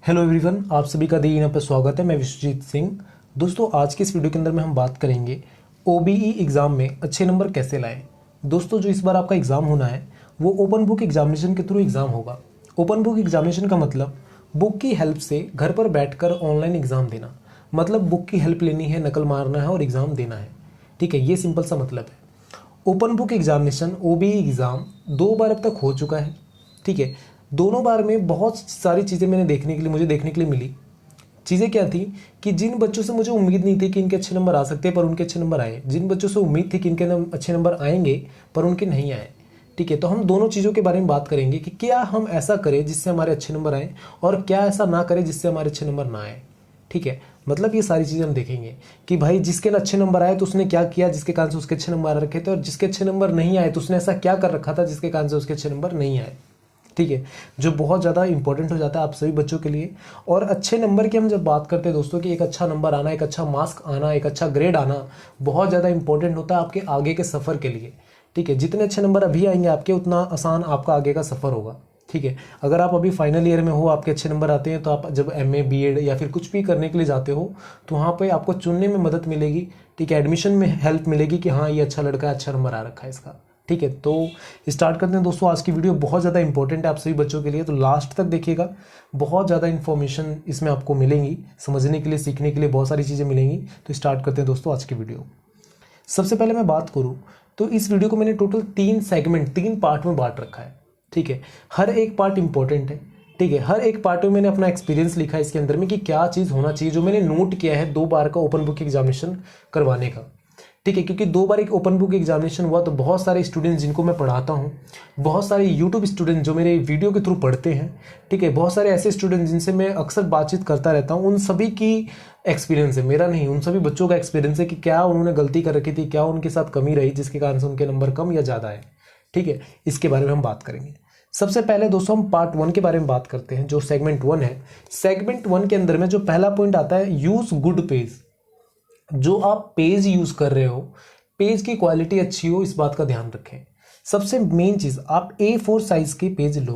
Hello everyone, आप सभी का दी पर स्वागत है। मैं विश्वजीत सिंह। दोस्तों, आज की इस वीडियो के अंदर में हम बात करेंगे ओबीई एग्ज़ाम में अच्छे नंबर कैसे लाएं। दोस्तों, जो इस बार आपका एग्ज़ाम होना है वो ओपन बुक एग्जामिनेशन के थ्रू एग्ज़ाम होगा। ओपन बुक एग्जामिनेशन का मतलब बुक की हेल्प से घर पर बैठकर ऑनलाइन एग्ज़ाम देना। मतलब बुक की हेल्प लेनी है, नकल मारना है और एग्ज़ाम देना है। ठीक है, ये सिंपल सा मतलब है। Open book examination OBE exam 2 बार अब तक हो चुका है। ठीक है, दोनों बार में बहुत सारी चीज़ें मुझे देखने के लिए मिली। चीज़ें क्या थी कि जिन बच्चों से मुझे उम्मीद नहीं थी कि इनके अच्छे नंबर आ सकते हैं पर उनके अच्छे नंबर आए, जिन बच्चों से उम्मीद थी कि इनके अच्छे नंबर आएंगे पर उनके नहीं आए। ठीक है, तो हम दोनों चीज़ों के बारे में बात करेंगे कि क्या हम ऐसा करें जिससे हमारे अच्छे नंबर आए और क्या ऐसा ना करें जिससे हमारे अच्छे नंबर ना आए। ठीक है, मतलब ये सारी चीज़ें हम देखेंगे कि भाई जिसके अच्छे नंबर आए तो उसने क्या किया जिसके कारण से उसके अच्छे नंबर आ रखे थे, और जिसके अच्छे नंबर नहीं आए तो उसने ऐसा क्या कर रखा था जिसके कारण से उसके अच्छे नंबर नहीं आए। ठीक है, जो बहुत ज़्यादा इंपॉर्टेंट हो जाता है आप सभी बच्चों के लिए। और अच्छे नंबर की हम जब बात करते हैं दोस्तों, कि एक अच्छा नंबर आना, एक अच्छा मार्क्स आना, एक अच्छा ग्रेड आना बहुत ज़्यादा इंपॉर्टेंट होता है आपके आगे के सफ़र के लिए। ठीक है, जितने अच्छे नंबर अभी आएंगे आपके उतना आसान आपका आगे का सफ़र होगा। ठीक है, अगर आप अभी फाइनल ईयर में हो, आपके अच्छे नंबर आते हैं, तो आप जब एमए बीएड या फिर कुछ भी करने के लिए जाते हो तो वहाँ पे आपको चुनने में मदद मिलेगी। ठीक है, एडमिशन में हेल्प मिलेगी कि हाँ ये अच्छा लड़का है, अच्छा नंबर आ रखा है इसका। ठीक है, तो स्टार्ट करते हैं दोस्तों। आज की वीडियो बहुत ज़्यादा इंपॉर्टेंट है आप सभी बच्चों के लिए, तो लास्ट तक देखिएगा। बहुत ज़्यादा इन्फॉर्मेशन इसमें आपको मिलेंगी, समझने के लिए, सीखने के लिए बहुत सारी चीज़ें मिलेंगी। तो स्टार्ट करते हैं दोस्तों आज की वीडियो। सबसे पहले मैं बात करूँ तो इस वीडियो को मैंने टोटल 3 पार्ट में बांट रखा है। ठीक है, हर एक पार्ट इंपॉर्टेंट है। ठीक है, हर एक पार्ट में मैंने अपना एक्सपीरियंस लिखा है इसके अंदर में कि क्या चीज़ होना चाहिए, जो मैंने नोट किया है 2 बार का ओपन बुक एग्जामिनेशन करवाने का। ठीक है, क्योंकि 2 बार एक ओपन बुक एग्जामिनेशन हुआ तो बहुत सारे स्टूडेंट्स जिनको मैं पढ़ाता हूँ, बहुत सारे यूट्यूब स्टूडेंट जो मेरे वीडियो के थ्रू पढ़ते हैं, ठीक है, बहुत सारे ऐसे स्टूडेंट जिनसे मैं अक्सर बातचीत करता रहता हूँ, उन सभी की एक्सपीरियंस है, मेरा नहीं, उन सभी बच्चों का एक्सपीरियंस है कि क्या उन्होंने गलती कर रखी थी, क्या उनके साथ कमी रही जिसके कारण से उनके नंबर कम या ज़्यादा है। ठीक है, इसके बारे में हम बात करेंगे। सबसे पहले दोस्तों हम पार्ट 1 के बारे में बात करते हैं, जो सेगमेंट 1 है। सेगमेंट 1 के अंदर में जो पहला पॉइंट आता है, यूज गुड पेज। जो आप पेज यूज कर रहे हो, पेज की क्वालिटी अच्छी हो, इस बात का ध्यान रखें। सबसे मेन चीज, आप A4 साइज के पेज लो।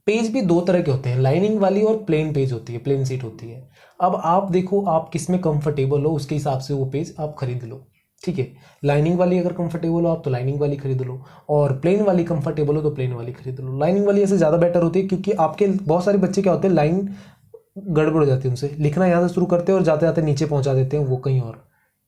पेज भी 2 तरह के होते हैं, लाइनिंग वाली और प्लेन पेज होती है, प्लेन सीट होती है। अब आप देखो आप किस में कंफर्टेबल हो, उसके हिसाब से वो पेज आप खरीद लो। ठीक है, लाइनिंग वाली अगर कंफर्टेबल हो आप तो लाइनिंग वाली खरीद लो, और प्लेन वाली कंफर्टेबल हो तो प्लेन वाली खरीद लो। लाइनिंग वाली ऐसे ज़्यादा बेटर होती है क्योंकि आपके बहुत सारे बच्चे क्या होते हैं, लाइन गड़बड़ हो जाती है उनसे, लिखना यहाँ से शुरू करते हैं और जाते जाते नीचे पहुंचा देते हैं वो कहीं और।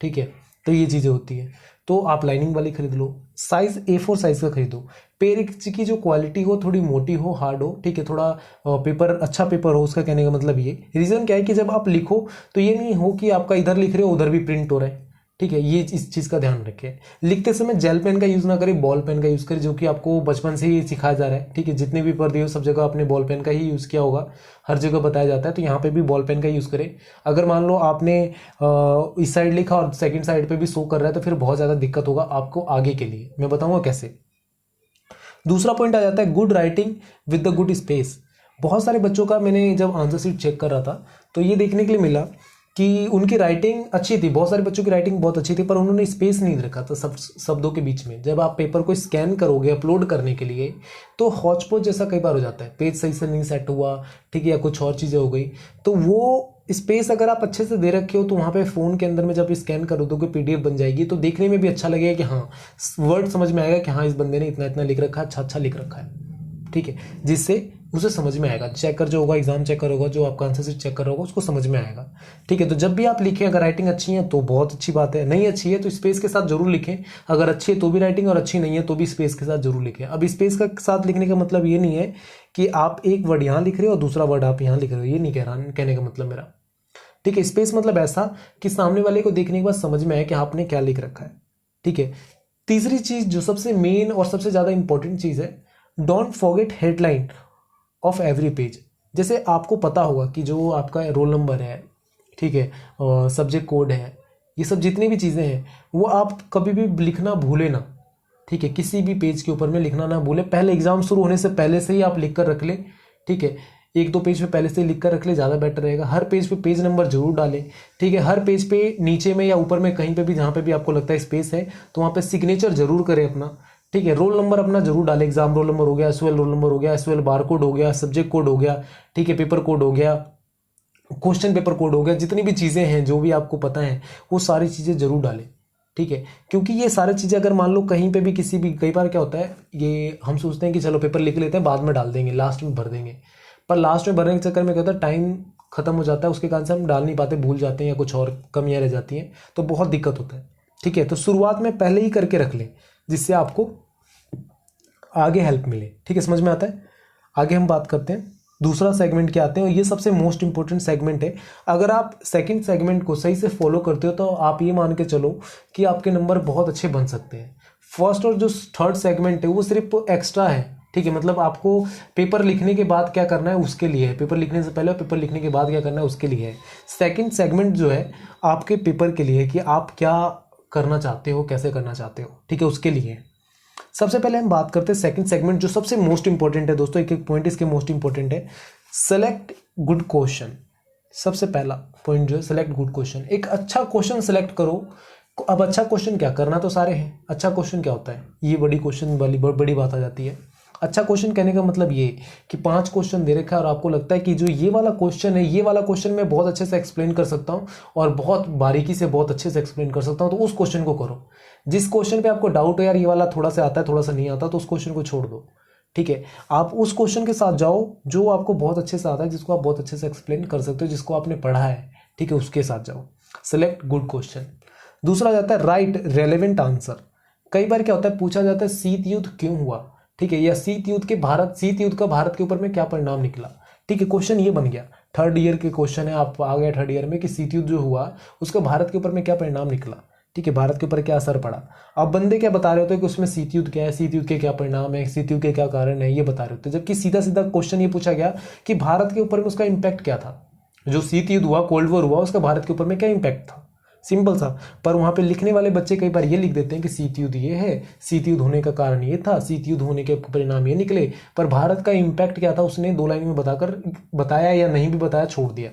ठीक है, तो ये चीज़ें होती है, तो आप लाइनिंग वाली खरीद लो। साइज A4 साइज का खरीदो। पेज की जो क्वालिटी हो थोड़ी मोटी हो, हार्ड हो। ठीक है, थोड़ा पेपर अच्छा पेपर हो, उसका कहने का मतलब ये रीज़न क्या है कि जब आप लिखो तो ये नहीं हो कि आपका इधर लिख रहे हो उधर भी प्रिंट हो रहा है। ठीक है, ये इस चीज़ का ध्यान रखें। लिखते समय जेल पेन का यूज़ ना करें, बॉल पेन का यूज़ करें, जो कि आपको बचपन से ही सिखाया जा रहा है। ठीक है, जितने भी पेपर दिए हो सब जगह आपने बॉल पेन का ही यूज़ किया होगा, हर जगह बताया जाता है, तो यहाँ पे भी बॉल पेन का यूज़ करें। अगर मान लो आपने इस साइड लिखा और सेकंड साइड पे भी शो कर रहा है तो फिर बहुत ज़्यादा दिक्कत होगा आपको आगे के लिए, मैं बताऊंगा कैसे। दूसरा पॉइंट आ जाता है good writing with the good space. बहुत सारे बच्चों का मैंने जब आंसर शीट चेक कर रहा था तो ये देखने के लिए मिला कि उनकी राइटिंग अच्छी थी, बहुत सारे बच्चों की राइटिंग बहुत अच्छी थी, पर उन्होंने स्पेस नहीं रखा था सब शब्दों के बीच में। जब आप पेपर को स्कैन करोगे अपलोड करने के लिए तो हॉच पॉच जैसा कई बार हो जाता है, पेज सही से नहीं सेट हुआ, ठीक है, या कुछ और चीज़ें हो गई। तो वो स्पेस अगर आप अच्छे से दे रखे हो तो वहाँ पे फ़ोन के अंदर में जब स्कैन करो तो PDF बन जाएगी, तो देखने में भी अच्छा लगेगा कि हाँ वर्ड समझ में आएगा कि हाँ इस बंदे ने इतना इतना लिख रखा है, अच्छा अच्छा लिख रखा है। ठीक है, जिससे उसे समझ में आएगा, चेकर जो होगा, एग्जाम चेकर होगा, जो आपका आंसर शीट चेक कर रहा होगा, उसको समझ में आएगा। ठीक है, तो जब भी आप लिखें अगर राइटिंग अच्छी है तो बहुत अच्छी बात है, नहीं अच्छी है तो स्पेस के साथ जरूर लिखें। अगर अच्छी है तो भी राइटिंग और अच्छी नहीं है तो भी स्पेस के साथ जरूर लिखें। अब स्पेस का साथ लिखने का मतलब ये नहीं है कि आप एक वर्ड यहाँ लिख रहे हो और दूसरा वर्ड आप यहाँ लिख रहे हो, ये नहीं कह रहा, कहने का मतलब मेरा। ठीक है, स्पेस मतलब ऐसा कि सामने वाले को देखने के बाद समझ में आए कि आपने क्या लिख रखा है। ठीक है, तीसरी चीज जो सबसे मेन और सबसे ज्यादा इंपॉर्टेंट चीज है, don't forget headline of every page. जैसे आपको पता होगा कि जो आपका रोल नंबर है, ठीक है, सब्जेक्ट कोड है, ये सब जितनी भी चीज़ें हैं वो आप कभी भी लिखना भूले ना। ठीक है, किसी भी पेज के ऊपर में लिखना ना भूले, पहले एग्जाम शुरू होने से पहले से ही आप लिख कर रख ले। ठीक है, 1-2 पेज पे पहले से लिख कर रख ले, ज़्यादा बेटर रहेगा। हर पेज पे पेज नंबर जरूर डालें। ठीक है, हर पेज पे नीचे में या ऊपर में कहीं पे भी जहाँ पे भी आपको लगता है स्पेस है तो वहाँ पे सिग्नेचर जरूर करें अपना। ठीक है। रोल नंबर अपना जरूर डालें, एग्जाम रोल नंबर हो गया, एसओएल रोल नंबर हो गया, एसओएल बार कोड हो गया, सब्जेक्ट कोड हो गया, ठीक है, पेपर कोड हो गया, क्वेश्चन पेपर कोड हो गया, जितनी भी चीज़ें हैं जो भी आपको पता है वो सारी चीज़ें जरूर डालें, ठीक है। क्योंकि ये सारी चीज़ें अगर मान लो कहीं पे भी किसी भी, कई बार क्या होता है, ये हम सोचते हैं कि चलो पेपर लिख लेते हैं बाद में डाल देंगे, लास्ट में भर देंगे, पर लास्ट में भरने के चक्कर में क्या होता है, टाइम खत्म हो जाता है, उसके कारण से हम डाल नहीं पाते, भूल जाते हैं या कुछ और कमियां रह जाती हैं, तो बहुत दिक्कत होता है, ठीक है। तो शुरुआत में पहले ही करके रख लें जिससे आपको आगे हेल्प मिले, ठीक है, समझ में आता है। आगे हम बात करते हैं दूसरा सेगमेंट क्या आते हैं, और ये सबसे मोस्ट इंपॉर्टेंट सेगमेंट है। अगर आप सेकंड सेगमेंट को सही से फॉलो करते हो तो आप ये मान के चलो कि आपके नंबर बहुत अच्छे बन सकते हैं। फर्स्ट और जो थर्ड सेगमेंट है वो सिर्फ एक्स्ट्रा है, ठीक है, मतलब आपको पेपर लिखने के बाद क्या करना है उसके लिए है, पेपर लिखने से पहले और पेपर लिखने के बाद क्या करना है उसके लिए है। सेकंड सेगमेंट जो है आपके पेपर के लिए है कि आप क्या करना चाहते हो, कैसे करना चाहते हो, ठीक है, उसके लिए है। सबसे पहले हम बात करते हैं सेकंड सेगमेंट, जो सबसे मोस्ट इंपॉर्टेंट है दोस्तों, एक एक पॉइंट इसके मोस्ट इंपॉर्टेंट है, सेलेक्ट गुड क्वेश्चन। सबसे पहला पॉइंट जो है सेलेक्ट गुड क्वेश्चन, एक अच्छा क्वेश्चन सेलेक्ट करो। अब अच्छा क्वेश्चन क्या, करना तो सारे हैं, अच्छा क्वेश्चन क्या होता है, ये बड़ी क्वेश्चन वाली बड़ी बात आ जाती है। अच्छा क्वेश्चन कहने का मतलब ये कि 5 क्वेश्चन दे रखा है और आपको लगता है कि जो ये वाला क्वेश्चन है, ये वाला क्वेश्चन मैं बहुत अच्छे से एक्सप्लेन कर सकता हूँ और बहुत बारीकी से बहुत अच्छे से एक्सप्लेन कर सकता हूँ, तो उस क्वेश्चन को करो। जिस क्वेश्चन पे आपको डाउट है यार ये वाला थोड़ा सा आता है थोड़ा सा नहीं आता, तो उस क्वेश्चन को छोड़ दो, ठीक है। आप उस क्वेश्चन के साथ जाओ जो आपको बहुत अच्छे से आता है, जिसको आप बहुत अच्छे से एक्सप्लेन कर सकते हो, जिसको आपने पढ़ा है, ठीक है, उसके साथ जाओ। Select good question. दूसरा जाता है राइट रेलेवेंट आंसर। कई बार क्या होता है, पूछा जाता है शीत युद्ध क्यों हुआ, ठीक है, या शीत युद्ध का भारत के ऊपर में क्या परिणाम निकला, ठीक है, क्वेश्चन ये बन गया। थर्ड ईयर के क्वेश्चन है, आप आ गए थर्ड ईयर में कि शीत युद्ध जो हुआ उसका भारत के ऊपर में क्या परिणाम निकला, ठीक है, भारत के ऊपर क्या असर पड़ा। अब बंदे क्या बता रहे होते हैं कि उसमें शीत युद्ध क्या है, शीत युद्ध के क्या परिणाम है, शीत युद्ध के क्या कारण है, ये बता रहे होते हैं, जबकि सीधा सीधा क्वेश्चन ये पूछा गया कि भारत के ऊपर में उसका इंपैक्ट क्या था, जो शीत युद्ध हुआ, कोल्ड वॉर हुआ, उसका भारत के ऊपर में क्या इंपैक्ट था, सिंपल सा। पर वहां पे लिखने वाले बच्चे कई बार ये लिख देते हैं कि शीत युद्ध ये है, शीत युद्ध होने का कारण ये था, शीत युद्ध होने के परिणाम ये निकले, पर भारत का इंपैक्ट क्या था उसने 2 लाइन में बताया या नहीं भी बताया, छोड़ दिया।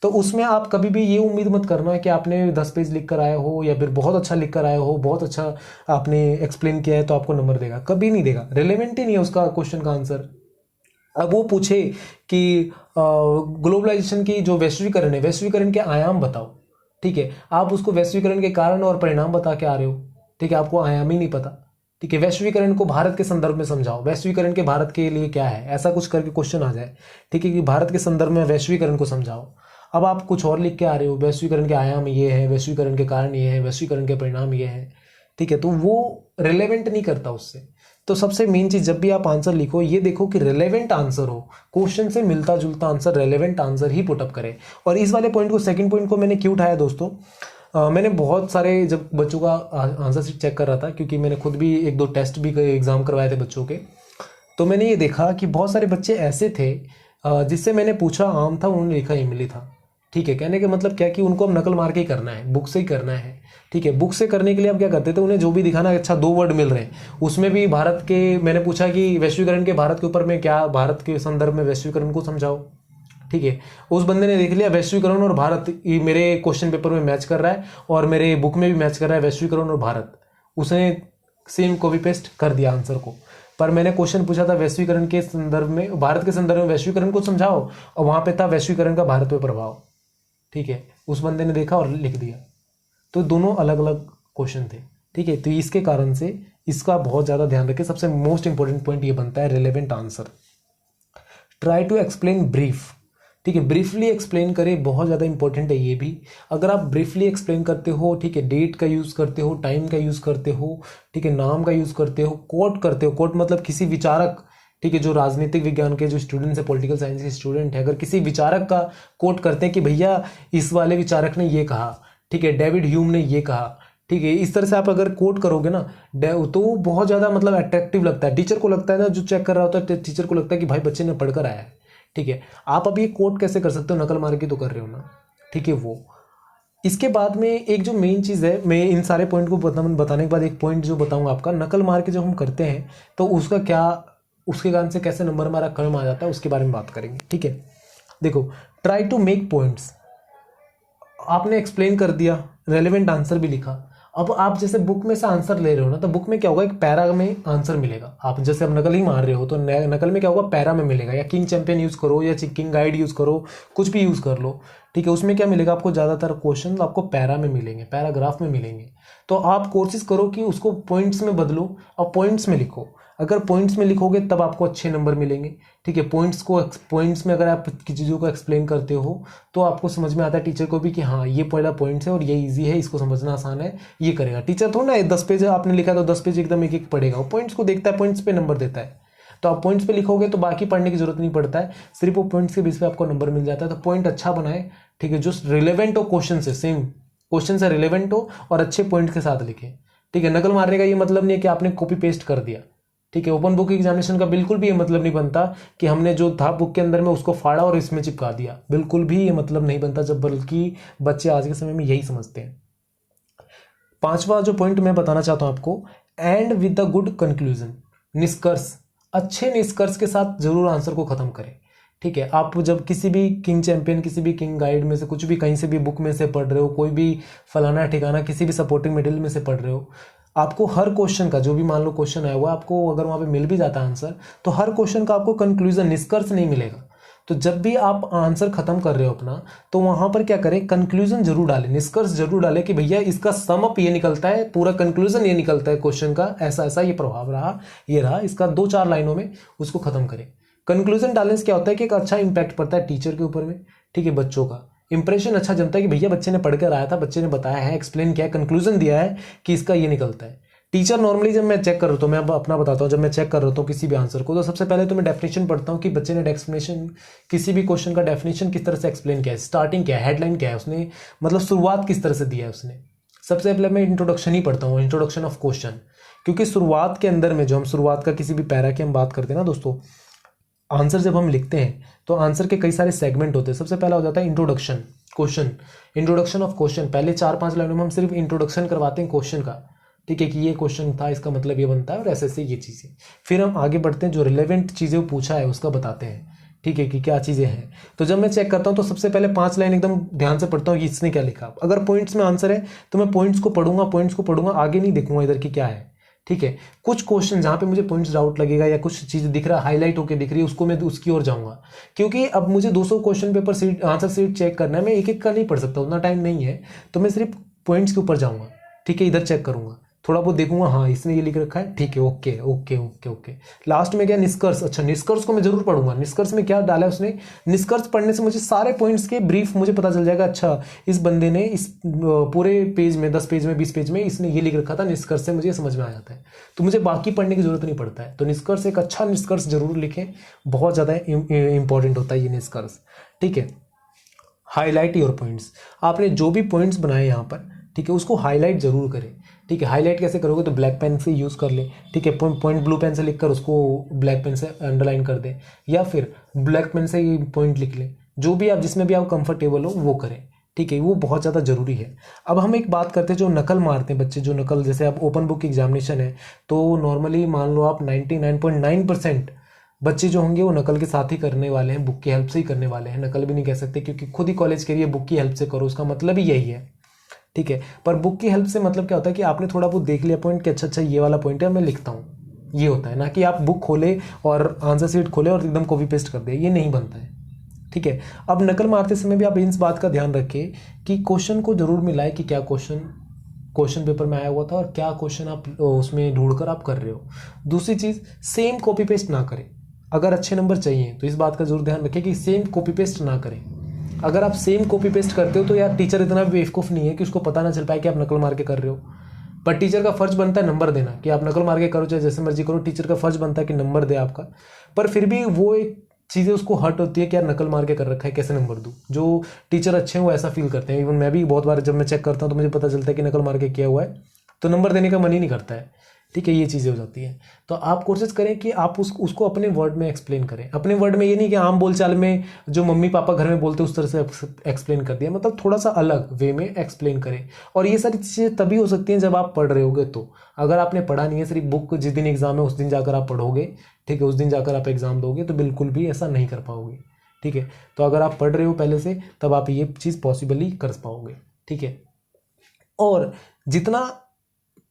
तो उसमें आप कभी भी ये उम्मीद मत करना कि आपने 10 पेज लिख कर आए हो या फिर बहुत अच्छा लिख कर आए हो, बहुत अच्छा आपने एक्सप्लेन किया है तो आपको नंबर देगा, कभी नहीं देगा, रिलेवेंट ही नहीं है उसका क्वेश्चन का आंसर। अब वो पूछे कि ग्लोबलाइजेशन की जो वैश्वीकरण है, वैश्वीकरण के आयाम बताओ, ठीक है, आप उसको वैश्वीकरण के कारण और परिणाम बता के आ रहे हो, ठीक है, आपको आयाम ही नहीं पता, ठीक है। वैश्वीकरण को भारत के संदर्भ में समझाओ, वैश्वीकरण के भारत के लिए क्या है, ऐसा कुछ करके क्वेश्चन आ जाए, ठीक है, कि भारत के संदर्भ में वैश्वीकरण को समझाओ। अब आप कुछ और लिख के आ रहे हो, वैश्वीकरण के आयाम ये है, वैश्वीकरण के कारण ये है, वैश्वीकरण के परिणाम ये है, ठीक है, तो वो रिलेवेंट नहीं करता उससे। तो सबसे मेन चीज, जब भी आप आंसर लिखो ये देखो कि रिलेवेंट आंसर हो, क्वेश्चन से मिलता जुलता आंसर, रिलेवेंट आंसर ही पुटअप करें। और इस वाले पॉइंट को, सेकंड पॉइंट को मैंने क्यों उठाया दोस्तों, मैंने बहुत सारे जब बच्चों का आंसर शीट चेक कर रहा था, क्योंकि मैंने खुद भी 1-2 टेस्ट भी एग्जाम करवाए थे बच्चों के, तो मैंने ये देखा कि बहुत सारे बच्चे ऐसे थे जिससे मैंने पूछा आम था, उन्होंने लिखा इमली था, ठीक है। कहने का मतलब क्या कि उनको अब नकल मार के ही करना है, बुक से ही करना है, ठीक है। बुक से करने के लिए अब क्या करते थे, उन्हें जो भी दिखाना, अच्छा 2 वर्ड मिल रहे हैं उसमें भी भारत के, मैंने पूछा कि वैश्वीकरण के भारत के ऊपर में क्या, भारत के संदर्भ में वैश्वीकरण को समझाओ, ठीक है। उस बंदे ने देख लिया वैश्वीकरण और भारत ये मेरे क्वेश्चन पेपर में मैच कर रहा है और मेरे बुक में भी मैच कर रहा है, वैश्वीकरण और भारत, उसने सेम कॉपी पेस्ट कर दिया आंसर को। पर मैंने क्वेश्चन पूछा था वैश्वीकरण के संदर्भ में, भारत के संदर्भ में वैश्वीकरण को समझाओ, और वहां पे था वैश्वीकरण का भारत पे प्रभाव, ठीक है। उस बंदे ने देखा और लिख दिया, तो दोनों अलग अलग क्वेश्चन थे, ठीक है। तो इसके कारण से इसका बहुत ज़्यादा ध्यान रखें। सबसे मोस्ट इंपॉर्टेंट पॉइंट ये बनता है relevant answer. Try to explain brief, ठीक है, ब्रीफली एक्सप्लेन करें, बहुत ज़्यादा इंपॉर्टेंट है ये भी। अगर आप ब्रीफली एक्सप्लेन करते हो, ठीक है, डेट का यूज़ करते हो, टाइम का यूज़ करते हो, ठीक है, नाम का यूज़ करते हो, कोट करते हो, कोट मतलब किसी विचारक, ठीक है, जो राजनीतिक विज्ञान के जो स्टूडेंट्स है, पॉलिटिकल साइंस के स्टूडेंट है, अगर किसी विचारक का कोट करते हैं कि भैया इस वाले विचारक ने ये कहा, ठीक है, डेविड ह्यूम ने ये कहा, ठीक है, इस तरह से आप अगर कोट करोगे ना तो वो बहुत ज़्यादा मतलब अट्रैक्टिव लगता है, टीचर को लगता है ना, जो चेक कर रहा होता है टीचर को लगता है कि भाई बच्चे ने पढ़कर आया है, ठीक है। आप अब ये कोट कैसे कर सकते हो, नकल मार के तो कर रहे हो ना, ठीक है। वो इसके बाद में एक जो मेन चीज़ है, मैं इन सारे पॉइंट को बताने के बाद एक पॉइंट जो बताऊंगा आपका, नकल मार के जब हम करते हैं तो उसका क्या, उसके कारण से कैसे नंबर हमारा कम आ जाता है, उसके बारे में बात करेंगे, ठीक है। देखो, ट्राई टू मेक पॉइंट्स, आपने एक्सप्लेन कर दिया, रेलेवेंट आंसर भी लिखा, अब आप जैसे बुक में से आंसर ले रहे हो ना, तो बुक में क्या होगा, एक पैरा में आंसर मिलेगा। आप जैसे अब नकल ही मार रहे हो तो नकल में क्या होगा, पैरा में मिलेगा, या किंग चैंपियन यूज करो या किंग गाइड यूज करो, कुछ भी यूज कर लो, ठीक है। उसमें क्या मिलेगा आपको, ज्यादातर क्वेश्चन आपको पैरा में मिलेंगे, पैराग्राफ में मिलेंगे। तो आप कोशिश करो कि उसको पॉइंट्स में बदलो और पॉइंट्स में लिखो। अगर पॉइंट्स में लिखोगे तब आपको अच्छे नंबर मिलेंगे, ठीक है। पॉइंट्स में अगर आप किसी चीज़ों को एक्सप्लेन करते हो तो आपको समझ में आता है टीचर को भी कि हाँ ये पहला पॉइंट्स है और ये इजी है, इसको समझना आसान है, ये करेगा। टीचर थोड़ा ना 10 पेज आपने लिखा तो 10 पेज एकदम एक एक पढ़ेगा, वो पॉइंट्स को देखता है, पॉइंट्स पे नंबर देता है। तो आप पॉइंट्स पे लिखोगे तो बाकी पढ़ने की जरूरत नहीं पड़ता है, सिर्फ वो पॉइंट्स के बेस पे आपको नंबर मिल जाता है। तो पॉइंट अच्छा बनाए, ठीक है, जो रिलेवेंट हो क्वेश्चन से, सेम क्वेश्चन से रिलेवेंट हो और अच्छे पॉइंट के साथ लिखे, ठीक है। नकल मारने का ये मतलब नहीं है कि आपने कॉपी पेस्ट कर दिया, ठीक है। ओपन बुक एग्जामिनेशन का बिल्कुल भी ये मतलब नहीं बनता कि हमने जो था बुक के अंदर में उसको फाड़ा और इसमें चिपका दिया, बिल्कुल भी ये मतलब नहीं बनता, जब बल्कि बच्चे आज के समय में यही समझते हैं। पांचवा जो पॉइंट मैं बताना चाहता हूं आपको, and with the good conclusion, निष्कर्ष, अच्छे निष्कर्ष के साथ जरूर आंसर को खत्म करें, ठीक है। आप जब किसी भी किंग चैंपियन, किसी भी किंग गाइड में से, कुछ भी कहीं से भी बुक में से पढ़ रहे हो, कोई भी फलाना ठिकाना किसी भी सपोर्टिंग मटेरियल में से पढ़ रहे हो, आपको हर क्वेश्चन का, जो भी मान लो क्वेश्चन आया हुआ, आपको अगर वहां पे मिल भी जाता है आंसर, तो हर क्वेश्चन का आपको कंक्लूजन, निष्कर्ष नहीं मिलेगा। तो जब भी आप आंसर खत्म कर रहे हो अपना, तो वहां पर क्या करें, कंक्लूजन जरूर डालें, निष्कर्ष जरूर डालें कि भैया इसका सम अप ये निकलता है, पूरा कंक्लूजन ये निकलता है क्वेश्चन का, ऐसा ऐसा ये प्रभाव रहा, ये रहा, इसका 2-4 लाइनों में उसको खत्म करें। कंक्लूजन डालने से क्या होता है कि एक अच्छा इंपैक्ट पड़ता है टीचर के ऊपर में, ठीक है। बच्चों का इंप्रेशन अच्छा जमता है कि भैया बच्चे ने पढ़ कर आया था, बच्चे ने बताया है, एक्सप्लेन किया है, कंक्लूजन दिया है कि इसका ये निकलता है। टीचर नॉर्मली जब मैं चेक कर रहा हूँ, मैं अब अपना बताता हूँ, जब मैं चेक कर रहा हूँ किसी भी आंसर को, तो सबसे पहले तो मैं डेफिनेशन पढ़ता हूँ कि बच्चे ने डेफिनेशन, किसी भी क्वेश्चन का डेफिनेशन किस तरह से एक्सप्लेन किया है, स्टार्टिंग क्या है, हेडलाइन क्या है, उसने मतलब शुरुआत किस तरह से दिया है उसने। सबसे पहले मैं इंट्रोडक्शन ही पढ़ता हूँ, इंट्रोडक्शन ऑफ क्वेश्चन, क्योंकि शुरुआत के अंदर में जो हम शुरुआत का किसी भी पैरा की हम बात करते हैं ना दोस्तों, आंसर जब हम लिखते हैं तो आंसर के कई सारे सेगमेंट होते हैं। सबसे पहला हो जाता है introduction question, introduction of question. पहले 4-5 लाइनों में हम सिर्फ इंट्रोडक्शन करवाते हैं क्वेश्चन का, ठीक है, कि ये क्वेश्चन था, इसका मतलब ये बनता है, और ऐसे ऐसे ये चीज़ें। फिर हम आगे बढ़ते हैं, जो रिलेवेंट चीज़ें पूछा है उसका बताते हैं, ठीक है, कि क्या चीज़ें हैं। तो जब मैं चेक करता हूँ तो सबसे पहले 5 लाइन एकदम ध्यान से पढ़ता हूँ कि इसने क्या लिखा। अगर पॉइंट्स में आंसर है तो मैं पॉइंट्स को पढ़ूंगा, आगे नहीं देखूंगा इधर की क्या है, ठीक है। कुछ क्वेश्चन जहां पे मुझे पॉइंट्स डाउट लगेगा या कुछ चीज दिख रहा है, हाईलाइट होकर दिख रही है, उसको मैं उसकी ओर जाऊंगा, क्योंकि अब मुझे 200 question paper sheet, answer sheet check करना है, मैं एक एक का नहीं पढ़ सकता, उतना टाइम नहीं है। तो मैं सिर्फ पॉइंट्स के ऊपर जाऊंगा, ठीक है, इधर चेक करूंगा, थोड़ा बहुत देखूंगा, हाँ इसने ये लिख रखा है, ठीक है, okay okay okay okay. Last में क्या, निष्कर्ष। अच्छा, निष्कर्ष को मैं जरूर पढ़ूंगा, निष्कर्ष में क्या डाला है उसने। निष्कर्ष पढ़ने से मुझे सारे पॉइंट्स के ब्रीफ मुझे पता चल जाएगा, अच्छा इस बंदे ने इस पूरे पेज में, 10 पेज में, 20 पेज में इसने ये लिख रखा था, निष्कर्ष से मुझे समझ में आ जाता है, तो मुझे बाकी पढ़ने की जरूरत नहीं पड़ता है। तो निष्कर्ष, एक अच्छा निष्कर्ष जरूर लिखें, बहुत ज्यादा इंपॉर्टेंट होता है ये निष्कर्ष, ठीक है। हाईलाइट योर पॉइंट्स, आपने जो भी पॉइंट्स बनाए यहाँ पर, ठीक है, उसको हाईलाइट जरूर करें, ठीक है। हाईलाइट कैसे करोगे, तो ब्लैक पेन से यूज़ कर ले, ठीक है, पॉइंट ब्लू पेन से लिखकर उसको ब्लैक पेन से अंडरलाइन कर दे, या फिर ब्लैक पेन से ही पॉइंट लिख ले, जो भी आप, जिसमें भी आप कंफर्टेबल हो वो करें, ठीक है, वो बहुत ज़्यादा जरूरी है। अब हम एक बात करते हैं, जो नकल मारते हैं बच्चे, जो नकल, जैसे अब ओपन बुक एग्जामिनेशन है तो नॉर्मली मान लो आप 99.9% बच्चे जो होंगे वो नकल के साथ ही करने वाले हैं, बुक की हेल्प से ही करने वाले हैं। नकल भी नहीं कह सकते, क्योंकि खुद ही कॉलेज के लिए बुक की हेल्प से करो, उसका मतलब ही यही है, ठीक है। पर बुक की हेल्प से मतलब क्या होता है कि आपने थोड़ा बहुत देख लिया पॉइंट कि अच्छा अच्छा ये वाला पॉइंट है, मैं लिखता हूँ, ये होता है ना कि आप बुक खोले और आंसर शीट खोले और एकदम कॉपी पेस्ट कर दे, ये नहीं बनता है, ठीक है। अब नकल मारते समय भी आप इस बात का ध्यान रखें कि क्वेश्चन को जरूर मिलाए कि क्या क्वेश्चन पेपर में आया हुआ था और क्या क्वेश्चन आप उसमें ढूंढकर आप कर रहे हो। दूसरी चीज, सेम कॉपी पेस्ट ना करें। अगर अच्छे नंबर चाहिए तो इस बात का जरूर ध्यान रखें कि सेम कॉपी पेस्ट ना करें। अगर आप सेम कॉपी पेस्ट करते हो तो यार टीचर इतना बेवकूफ़ नहीं है कि उसको पता ना चल पाए कि आप नकल मार के कर रहे हो। पर टीचर का फर्ज बनता है नंबर देना, कि आप नकल मार के करो चाहे जैसे मर्जी करो, टीचर का फर्ज बनता है कि नंबर दे आपका। पर फिर भी वो एक चीज़ें उसको हर्ट होती है कि यार नकल मार के कर रखा है, कैसे नंबर दूँ। जो टीचर अच्छे हैं वो ऐसा फील करते हैं। इवन मैं भी बहुत बार जब मैं चेक करता हूँ तो मुझे पता चलता है कि नकल मार के किया हुआ है, तो नंबर देने का मन ही नहीं करता है, ठीक है, ये चीज़ें हो जाती हैं। तो आप कोशिश करें कि आप उसको अपने वर्ड में एक्सप्लेन करें। अपने वर्ड में ये नहीं कि आम बोलचाल में जो मम्मी पापा घर में बोलते हैं उस तरह से एक्सप्लेन कर दिया, मतलब थोड़ा सा अलग वे में एक्सप्लेन करें। और ये सारी चीज़ें तभी हो सकती हैं जब आप पढ़ रहे होगे। तो अगर आपने पढ़ा नहीं है, सिर्फ बुक जिस दिन एग्जाम है उस दिन जाकर आप पढ़ोगे, ठीक है, उस दिन जाकर आप एग्जाम दोगे, तो बिल्कुल भी ऐसा नहीं कर पाओगे, ठीक है। तो अगर आप पढ़ रहे हो पहले से, तब आप ये चीज़ पॉसिबली कर पाओगे, ठीक है। और जितना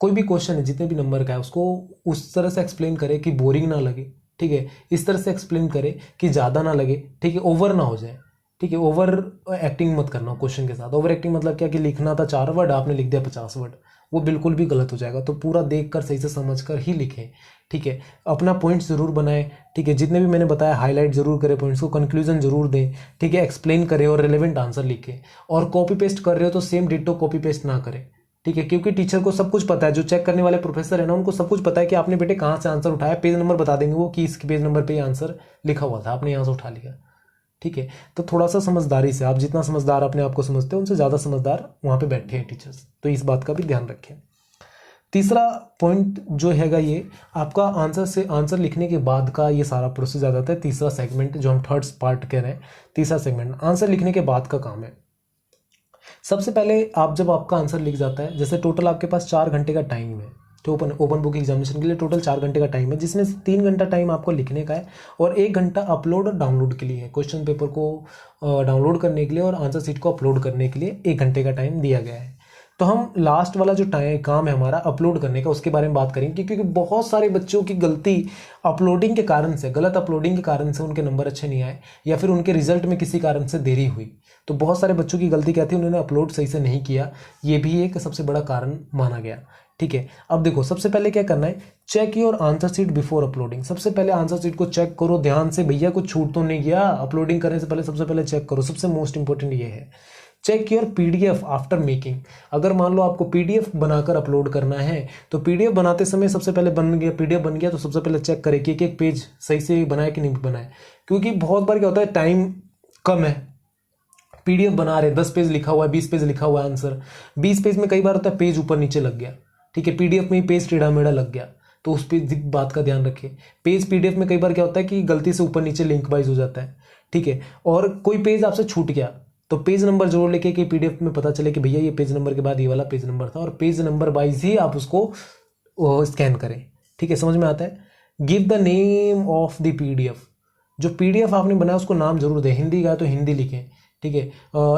कोई भी क्वेश्चन है जितने भी नंबर का है उसको उस तरह से एक्सप्लेन करे कि बोरिंग ना लगे, ठीक है, इस तरह से एक्सप्लेन करे कि ज़्यादा ना लगे, ठीक है, ओवर ना हो जाए, ठीक है, ओवर एक्टिंग मत करना क्वेश्चन के साथ। ओवर एक्टिंग मतलब क्या कि लिखना था 4 वर्ड, आपने लिख दिया 50 वर्ड, वो बिल्कुल भी गलत हो जाएगा। तो पूरा देख कर सही से समझ कर ही लिखें, ठीक है, अपना पॉइंट ज़रूर बनाएं, ठीक है, जितने भी मैंने बताया हाईलाइट जरूर करें पॉइंट्स को, कंक्लूजन जरूर दें, ठीक है, एक्सप्लेन करें और रिलेवेंट आंसर लिखें। और कॉपी पेस्ट कर रहे हो तो सेम डिट्टो कॉपी पेस्ट ना करें, ठीक है, क्योंकि टीचर को सब कुछ पता है, जो चेक करने वाले प्रोफेसर है ना उनको सब कुछ पता है कि आपने बेटे कहाँ से आंसर उठाया, पेज नंबर बता देंगे वो कि इस पेज नंबर पे ये आंसर लिखा हुआ था, आपने यहाँ से उठा लिया, ठीक है। तो थोड़ा सा समझदारी से, आप जितना समझदार अपने आप को समझते हो उनसे ज़्यादा समझदार वहाँ पे बैठे हैं टीचर्स, तो इस बात का भी ध्यान रखें। तीसरा पॉइंट जो हैगा ये आपका आंसर लिखने के बाद का ये सारा प्रोसेस आ जाता है। तीसरा सेगमेंट जो हम थर्ड पार्ट कह रहे हैं, तीसरा सेगमेंट आंसर लिखने के बाद का काम है। सबसे पहले आप जब आपका आंसर लिख जाता है, जैसे टोटल आपके पास 4 घंटे का टाइम है, तो ओपन बुक एग्जामिनेशन के लिए टोटल 4 घंटे का टाइम है, जिसमें से 3 घंटा टाइम आपको लिखने का है और 1 घंटा अपलोड और डाउनलोड के लिए है। क्वेश्चन पेपर को डाउनलोड करने के लिए और आंसर शीट को अपलोड करने के लिए 1 घंटे का टाइम दिया गया है। तो हम लास्ट वाला जो काम है हमारा अपलोड करने का, उसके बारे में बात करेंगे, क्योंकि बहुत सारे बच्चों की गलती अपलोडिंग के कारण से, गलत अपलोडिंग के कारण से उनके नंबर अच्छे नहीं आए या फिर उनके रिजल्ट में किसी कारण से देरी हुई। तो बहुत सारे बच्चों की गलती क्या थी, उन्होंने अपलोड सही से नहीं किया, ये भी एक सबसे बड़ा कारण माना गया, ठीक है। अब देखो सबसे पहले क्या करना है, check your answer sheet before uploading. सबसे पहले आंसर शीट को चेक करो ध्यान से, भैया कुछ छूट तो नहीं गया, अपलोडिंग करने से पहले सबसे पहले चेक करो, सबसे मोस्ट इंपॉर्टेंट ये है। Check your PDF after making. अगर मान लो आपको पीडीएफ बनाकर अपलोड करना है, तो पीडीएफ बनाते समय सबसे पहले पीडीएफ बन गया तो सबसे पहले चेक करें कि एक पेज सही से बनाया कि नहीं बनाया, क्योंकि बहुत बार क्या होता है टाइम कम है, पीडीएफ बना रहे 10 पेज लिखा हुआ है, 20 पेज लिखा हुआ है आंसर, 20 पेज में कई बार होता है पेज ऊपर नीचे लग गया, ठीक है, पीडीएफ में ही पेज टेढ़ा मेढ़ा लग गया, तो उस बात का ध्यान रखें। पेज पीडीएफ में कई बार क्या होता है कि गलती से ऊपर नीचे लिंक वाइज हो जाता है, ठीक है, और कोई पेज आपसे छूट गया तो पेज नंबर जरूर लिखे कि पीडीएफ में पता चले कि भैया ये पेज नंबर के बाद ये वाला पेज नंबर था, और पेज नंबर वाइज ही आप उसको स्कैन करें, ठीक है, समझ में आता है। Give the name of the PDF. जो पीडीएफ आपने बनाया उसको नाम जरूर दें, हिंदी का है तो हिंदी लिखें, ठीक है,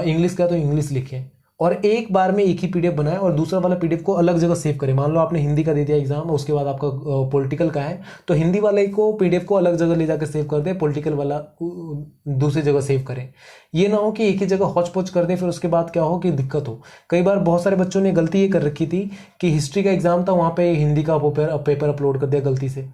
इंग्लिश का है तो इंग्लिश लिखें, और एक बार में एक ही पीडीएफ बनाएं और दूसरा वाला पीडीएफ को अलग जगह सेव करें। मान लो आपने हिंदी का दे दिया एग्जाम, उसके बाद आपका पॉलिटिकल का है, तो हिंदी वाले को पीडीएफ को अलग जगह ले जाकर सेव कर दें, पॉलिटिकल वाला दूसरी जगह सेव करें। ये ना हो कि एक ही जगह हौच पौच कर दें, फिर उसके बाद क्या हो कि दिक्कत हो। कई बार बहुत सारे बच्चों ने गलती ये कर रखी थी कि हिस्ट्री का एग्जाम था, वहाँ पे हिंदी का पेपर अपलोड कर दिया गलती से,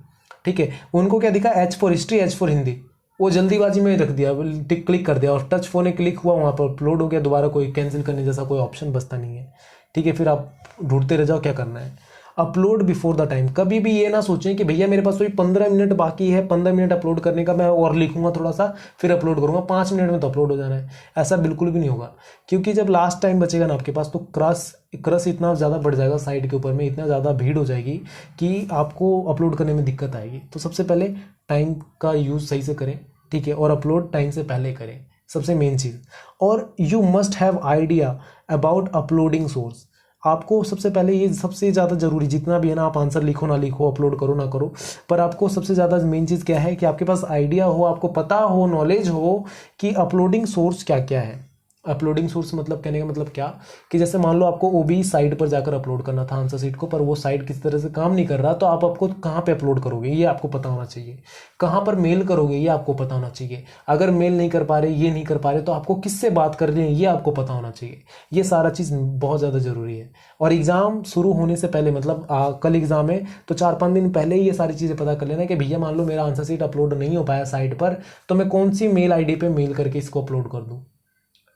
ठीक है, उनको क्या दिखा H for history H for Hindi, वो जल्दीबाजी में रख दिया, टिक क्लिक कर दिया और टच फोन क्लिक हुआ, वहाँ पर अपलोड हो गया, दोबारा कोई कैंसिल करने जैसा कोई ऑप्शन बचता नहीं है, ठीक है, फिर आप ढूंढते रह जाओ क्या करना है। Upload before the time. कभी भी ये ना सोचें कि भैया मेरे पास तो 15 मिनट बाकी है, 15 मिनट अपलोड करने का, मैं और लिखूंगा थोड़ा सा फिर अपलोड करूंगा, 5 मिनट में तो अपलोड हो जाना है। ऐसा बिल्कुल भी नहीं होगा, क्योंकि जब लास्ट टाइम बचेगा ना आपके पास तो क्रश इतना ज़्यादा बढ़ जाएगा, साइट के ऊपर में इतना ज़्यादा भीड़ हो जाएगी कि आपको अपलोड करने में दिक्कत आएगी। तो सबसे पहले टाइम का यूज़ सही से करें, ठीक है, और अपलोड टाइम से पहले करें, सबसे मेन चीज़। और you must have idea about uploading source. आपको सबसे पहले ये सबसे ज़्यादा जरूरी, जितना भी है ना, आप आंसर लिखो ना लिखो, अपलोड करो ना करो, पर आपको सबसे ज़्यादा मेन चीज़ क्या है कि आपके पास आइडिया हो, आपको पता हो, नॉलेज हो कि अपलोडिंग सोर्स क्या क्या है। अपलोडिंग सोर्स मतलब कहने का मतलब क्या कि जैसे मान लो आपको ओबी साइट पर जाकर अपलोड करना था आंसर सीट को, पर वो साइट किस तरह से काम नहीं कर रहा, तो आपको कहाँ पे अपलोड करोगे ये आपको पता होना चाहिए, कहाँ पर मेल करोगे ये आपको पता होना चाहिए, अगर मेल नहीं कर पा रहे, ये नहीं कर पा रहे, तो आपको किससे बात कर रहे हैं ये आपको पता होना चाहिए। ये सारा चीज़ बहुत ज़्यादा ज़रूरी है। और एग्ज़ाम शुरू होने से पहले, मतलब कल एग्ज़ाम है तो 4-5 दिन पहले ही ये सारी चीज़ें पता कर लेना कि भैया मान लो मेरा आंसर सीट अपलोड नहीं हो पाया साइट पर, तो मैं कौन सी मेल ID पे मेल करके इसको अपलोड कर दूँ,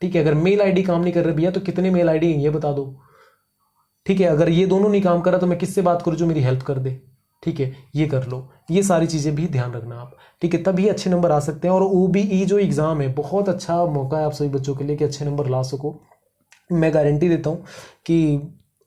ठीक है। अगर मेल ID काम नहीं कर रहे भैया तो कितने मेल ID ये बता दो, ठीक है। अगर ये दोनों नहीं काम कर रहा तो मैं किससे बात करूं जो मेरी हेल्प कर दे, ठीक है, ये कर लो। ये सारी चीज़ें भी ध्यान रखना आप, ठीक है, तभी अच्छे नंबर आ सकते हैं। और OBE जो एग्ज़ाम है बहुत अच्छा मौका है आप सभी बच्चों के लिए कि अच्छे नंबर ला सको। मैं गारंटी देता हूँ कि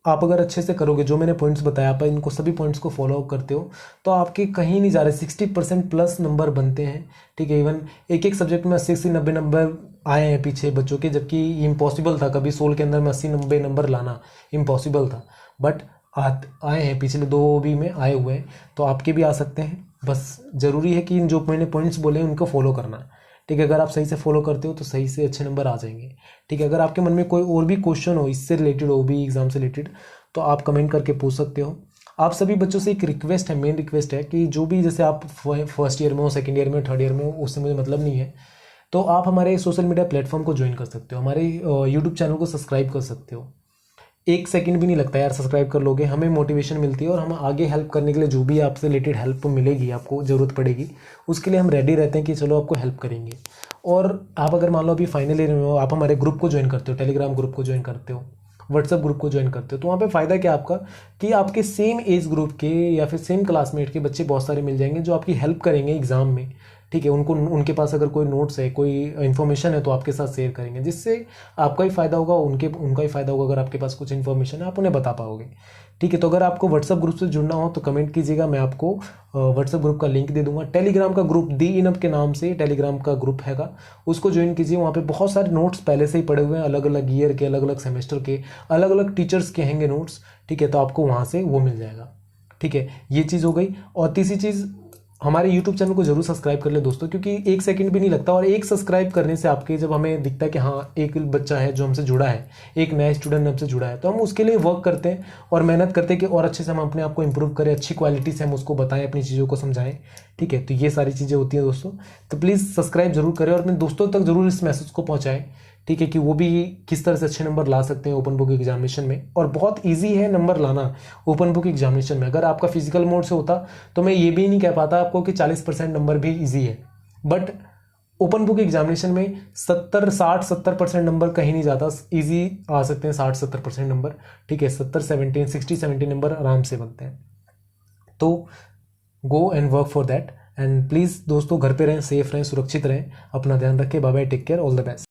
आप अगर अच्छे से करोगे, जो मैंने पॉइंट्स बताया, आप इनको सभी पॉइंट्स को फॉलो अप करते हो तो आपके कहीं नहीं जा रहे, 60% प्लस नंबर बनते हैं, ठीक है। इवन एक सब्जेक्ट में 80 से 90 नंबर आए हैं पीछे बच्चों के, जबकि इम्पॉसिबल था, कभी 16 के अंदर में 80-90 नंबर लाना इम्पॉसिबल था, बट आए हैं, पिछले 2 भी में आए हुए हैं, तो आपके भी आ सकते हैं। बस ज़रूरी है कि इन जो मैंने पॉइंट्स बोले हैं उनको फॉलो करना, ठीक है। अगर आप सही से फॉलो करते हो तो सही से अच्छे नंबर आ जाएंगे, ठीक है। अगर आपके मन में कोई और भी क्वेश्चन हो इससे रिलेटेड, OBE एग्जाम से रिलेटेड, तो आप कमेंट करके पूछ सकते हो। आप सभी बच्चों से एक रिक्वेस्ट है, मेन रिक्वेस्ट है कि जो भी, जैसे आप फर्स्ट ईयर में हो, सेकेंड ईयर में हो, थर्ड ईयर में हो, उससे मुझे मतलब नहीं है, तो आप हमारे सोशल मीडिया प्लेटफॉर्म को ज्वाइन कर सकते हो, हमारे यूट्यूब चैनल को सब्सक्राइब कर सकते हो। 1 सेकंड भी नहीं लगता यार, सब्सक्राइब कर लोगे, हमें मोटिवेशन मिलती है और हम आगे हेल्प करने के लिए, जो भी आपसे रिलेटेड हेल्प मिलेगी, आपको ज़रूरत पड़ेगी, उसके लिए हम रेडी रहते हैं कि चलो आपको हेल्प करेंगे। और आप अगर मान लो अभी फाइनल ईयर में हो, आप हमारे ग्रुप को ज्वाइन करते हो, टेलीग्राम ग्रुप को ज्वाइन करते हो, व्हाट्सएप ग्रुप को ज्वाइन करते हो, तो वहाँ पे फ़ायदा क्या आपका कि आपके सेम एज ग्रुप के या फिर सेम क्लासमेट के बच्चे बहुत सारे मिल जाएंगे जो आपकी हेल्प करेंगे एग्ज़ाम में। ठीक है, उनको, उनके पास अगर कोई नोट्स है, कोई इन्फॉर्मेशन है, तो आपके साथ शेयर करेंगे, जिससे आपका ही फ़ायदा होगा, उनका ही फ़ायदा होगा। अगर आपके पास कुछ इन्फॉर्मेशन है, आप उन्हें बता पाओगे। ठीक है, तो अगर आपको व्हाट्सएप ग्रुप से जुड़ना हो तो कमेंट कीजिएगा, मैं आपको व्हाट्सएप ग्रुप का लिंक दे दूंगा। टेलीग्राम का ग्रुप दी इनअप के नाम से टेलीग्राम का ग्रुप हैगा, उसको ज्वाइन कीजिए। वहाँ पे बहुत सारे नोट्स पहले से ही पड़े हुए हैं, अलग अलग ईयर के, अलग अलग सेमेस्टर के, अलग अलग टीचर्स के हैंगे नोट्स। ठीक है, तो आपको वहाँ से वो मिल जाएगा। ठीक है, ये चीज़ हो गई। और तीसरी चीज़, हमारे YouTube चैनल को जरूर सब्सक्राइब कर ले दोस्तों, क्योंकि 1 सेकंड भी नहीं लगता, और एक सब्सक्राइब करने से आपके, जब हमें दिखता है कि हाँ एक बच्चा है जो हमसे जुड़ा है, एक नया स्टूडेंट हमसे जुड़ा है, तो हम उसके लिए वर्क करते हैं और मेहनत करते हैं कि और अच्छे से हम अपने आप को इम्प्रूव करें, अच्छी क्वालिटी से हम उसको बताएं, अपनी चीज़ों को समझाएं। ठीक है, तो ये सारी चीज़ें होती हैं दोस्तों। तो प्लीज़ सब्सक्राइब जरूर करें और अपने दोस्तों तक जरूर इस मैसेज को पहुँचाएं। ठीक है, कि वो भी किस तरह से अच्छे नंबर ला सकते हैं ओपन बुक एग्जामिनेशन में। और बहुत इजी है नंबर लाना ओपन बुक एग्जामिनेशन में। अगर आपका फिजिकल मोड से होता तो मैं ये भी नहीं कह पाता आपको कि 40% नंबर भी इजी है, बट ओपन बुक एग्जामिनेशन में 70 नंबर कहीं नहीं जाता, इजी आ सकते हैं 60-70% नंबर। ठीक है, 70-70 नंबर आराम से बनते हैं। तो go and work for that. And please दोस्तों, घर पे रहें, सेफ रहें, सुरक्षित रहें, अपना ध्यान रखें। Bye bye, take care, all the best.